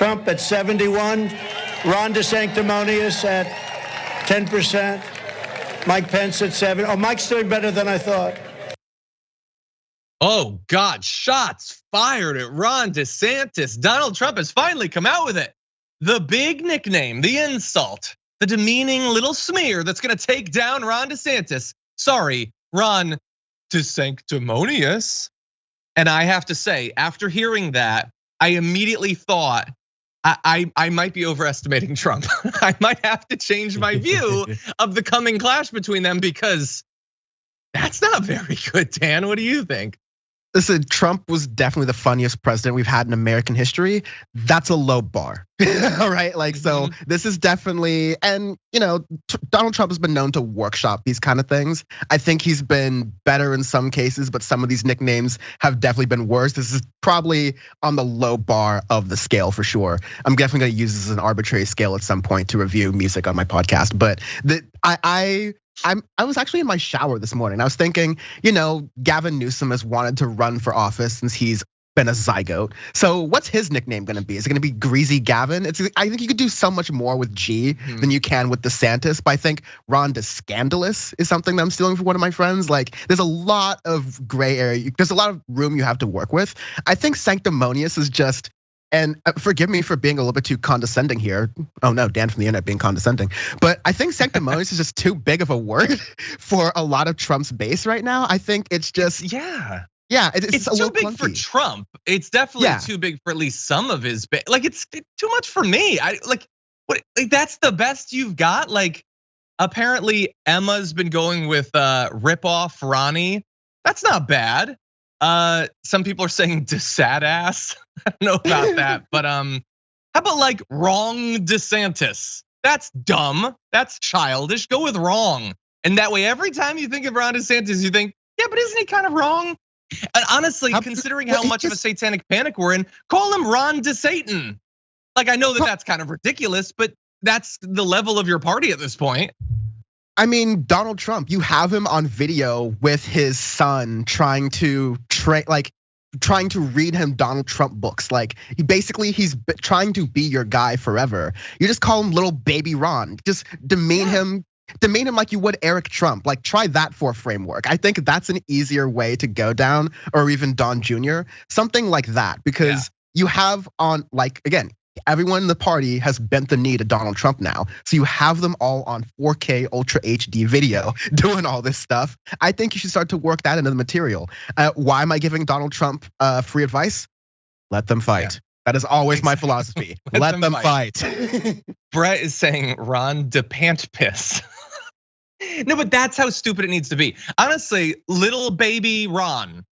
Trump at 71, Ron DeSanctimonious at 10%, Mike Pence at 7. Oh, Mike's doing better than I thought. Oh God, shots fired at Ron DeSantis. Donald Trump has finally come out with it. The big nickname, the insult, the demeaning little smear that's gonna take down Ron DeSantis. Sorry, Ron DeSanctimonious. And I have to say, after hearing that, I immediately thought I might be overestimating Trump. I might have to change my view of the coming clash between them because that's not very good, Dan. What do you think? Listen, Trump was definitely the funniest president we've had in American history. That's a low bar, all right? Like, so this is definitely, and Donald Trump has been known to workshop these kind of things. I think he's been better in some cases, but some of these nicknames have definitely been worse. This is probably on the low bar of the scale for sure. I'm definitely gonna use this as an arbitrary scale at some point to review music on my podcast, but I was actually in my shower this morning. I was thinking, Gavin Newsom has wanted to run for office since he's been a zygote. So what's his nickname gonna be? Is it gonna be Greasy Gavin? I think you could do so much more with G than you can with DeSantis. But I think Ron DeScandalous is something that I'm stealing from one of my friends. Like, there's a lot of gray area. There's a lot of room you have to work with. I think sanctimonious is just. And forgive me for being a little bit too condescending here. Oh no, Dan from the internet being condescending. But I think sanctimonious is just too big of a word for a lot of Trump's base right now. I think it's just yeah, it's too big clunky for Trump. It's definitely too big for at least some of his base. Like, it's too much for me. What? Like, that's the best you've got. Like, apparently Emma's been going with rip off Ronnie. That's not bad. Some people are saying DeSat ass. I don't know about that, but how about like wrong DeSantis? That's dumb. That's childish. Go with wrong. And that way, every time you think of Ron DeSantis, you think, yeah, but isn't he kind of wrong? And honestly, considering how much of a satanic panic we're in, call him Ron DeSatan. Like, I know that that's kind of ridiculous, but that's the level of your party at this point. I mean, Donald Trump, you have him on video with his son trying to read him Donald Trump books. Like, he's trying to be your guy forever. You just call him little baby Ron. Just demean him like you would Eric Trump. Like, try that for a framework. I think that's an easier way to go down, or even Don Jr. Something like that, because you have on, like, again, everyone in the party has bent the knee to Donald Trump now. So you have them all on 4K Ultra HD video doing all this stuff. I think you should start to work that into the material. Why am I giving Donald Trump free advice? Let them fight. Yeah. That is always my philosophy. Let them fight. Brett is saying Ron DePant piss. No, but that's how stupid it needs to be. Honestly, little baby Ron,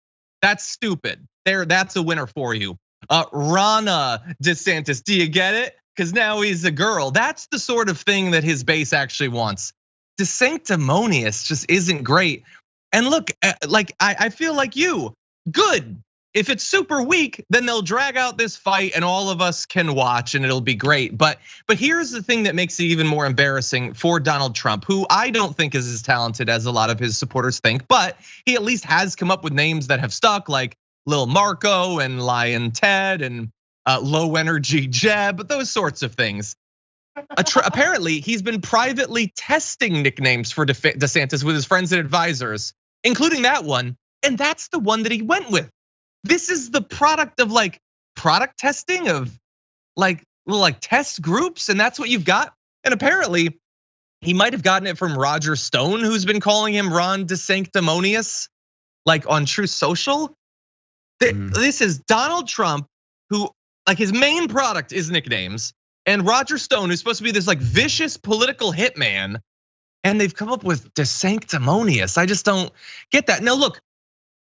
that's stupid. That's a winner for you. Ronna DeSantis, do you get it? Because now he's a girl. That's the sort of thing that his base actually wants. DeSanctimonious just isn't great. And look, like, I feel like you, good. If it's super weak, then they'll drag out this fight and all of us can watch and it'll be great. But here's the thing that makes it even more embarrassing for Donald Trump, who I don't think is as talented as a lot of his supporters think, but he at least has come up with names that have stuck, like Lil Marco and Lion Ted and Low Energy Jeb, those sorts of things. Apparently, he's been privately testing nicknames for DeSantis with his friends and advisors, including that one, and that's the one that he went with. This is the product of like product testing of like little test groups, and that's what you've got. And apparently, he might have gotten it from Roger Stone, who's been calling him Ron DeSanctimonious, like on Truth Social. This is Donald Trump, who like his main product is nicknames, and Roger Stone, who's supposed to be this like vicious political hitman, and they've come up with DeSanctimonious. I just don't get that. Now look,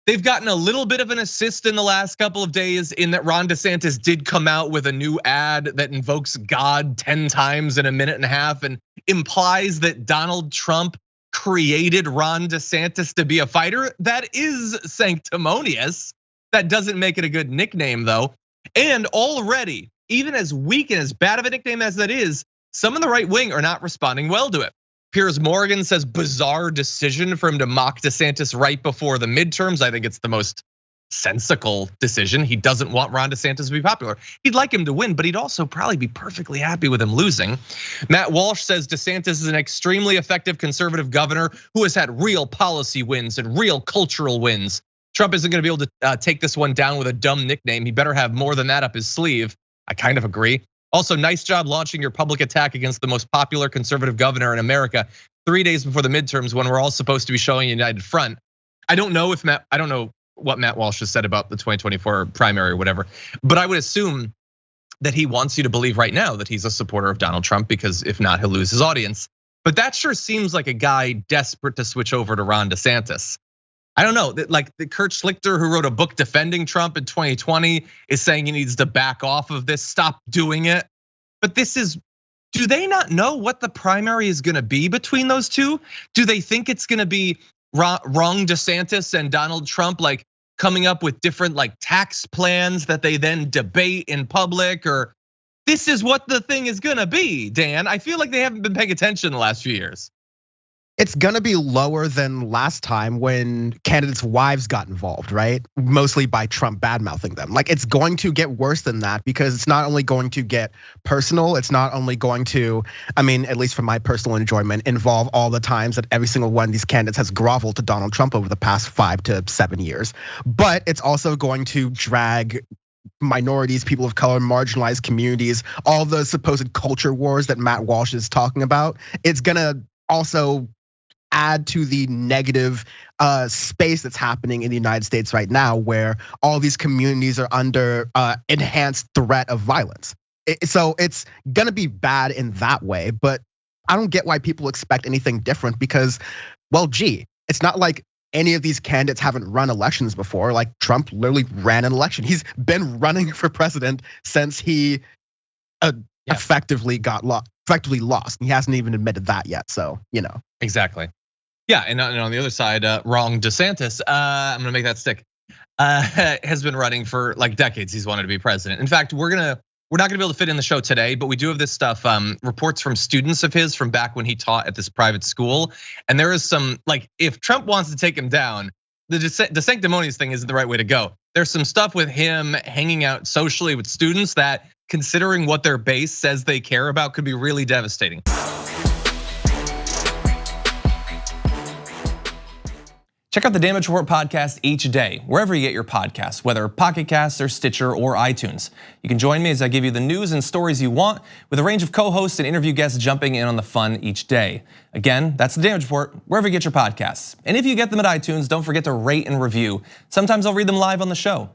they've gotten a little bit of an assist in the last couple of days in that Ron DeSantis did come out with a new ad that invokes God 10 times in a minute and a half and implies that Donald Trump created Ron DeSantis to be a fighter. That is sanctimonious. That doesn't make it a good nickname though. And already, even as weak and as bad of a nickname as that is, some in the right wing are not responding well to it. Piers Morgan says bizarre decision for him to mock DeSantis right before the midterms. I think it's the most sensical decision. He doesn't want Ron DeSantis to be popular. He'd like him to win, but he'd also probably be perfectly happy with him losing. Matt Walsh says DeSantis is an extremely effective conservative governor who has had real policy wins and real cultural wins. Trump isn't gonna be able to take this one down with a dumb nickname. He better have more than that up his sleeve. I kind of agree. Also, nice job launching your public attack against the most popular conservative governor in America 3 days before the midterms when we're all supposed to be showing a united front. I don't know what Matt Walsh has said about the 2024 primary or whatever, but I would assume that he wants you to believe right now that he's a supporter of Donald Trump, because if not, he'll lose his audience. But that sure seems like a guy desperate to switch over to Ron DeSantis. I don't know, like the Kurt Schlichter, who wrote a book defending Trump in 2020, is saying he needs to back off of this, stop doing it. But do they not know what the primary is gonna be between those two? Do they think it's gonna be Ron DeSantis and Donald Trump like coming up with different like tax plans that they then debate in public? Or this is what the thing is gonna be, Dan? I feel like they haven't been paying attention the last few years. It's gonna be lower than last time when candidates' wives got involved, right? Mostly by Trump bad-mouthing them. Like, it's going to get worse than that, because it's not only going to get personal, it's not only going to, I mean, at least for my personal enjoyment, involve all the times that every single one of these candidates has groveled to Donald Trump over the past 5 to 7 years. But it's also going to drag minorities, people of color, marginalized communities, all the supposed culture wars that Matt Walsh is talking about. It's gonna also add to the negative space that's happening in the United States right now, where all these communities are under enhanced threat of violence. So it's gonna be bad in that way, but I don't get why people expect anything different, because, well, gee, it's not like any of these candidates haven't run elections before. Like, Trump literally ran an election. He's been running for president since he effectively lost. He hasn't even admitted that yet, so, you know. Exactly. Yeah, and on the other side, Ron DeSantis, I'm gonna make that stick, has been running for like decades. He's wanted to be president. In fact, we're not gonna be able to fit in the show today, but we do have this stuff, reports from students of his from back when he taught at this private school. And there is some, like, if Trump wants to take him down, the DeSanctimonious thing isn't the right way to go. There's some stuff with him hanging out socially with students that, considering what their base says they care about, could be really devastating. Check out the Damage Report podcast each day, wherever you get your podcasts, whether Pocket Casts or Stitcher or iTunes. You can join me as I give you the news and stories you want, with a range of co-hosts and interview guests jumping in on the fun each day. Again, that's the Damage Report, wherever you get your podcasts. And if you get them at iTunes, don't forget to rate and review. Sometimes I'll read them live on the show.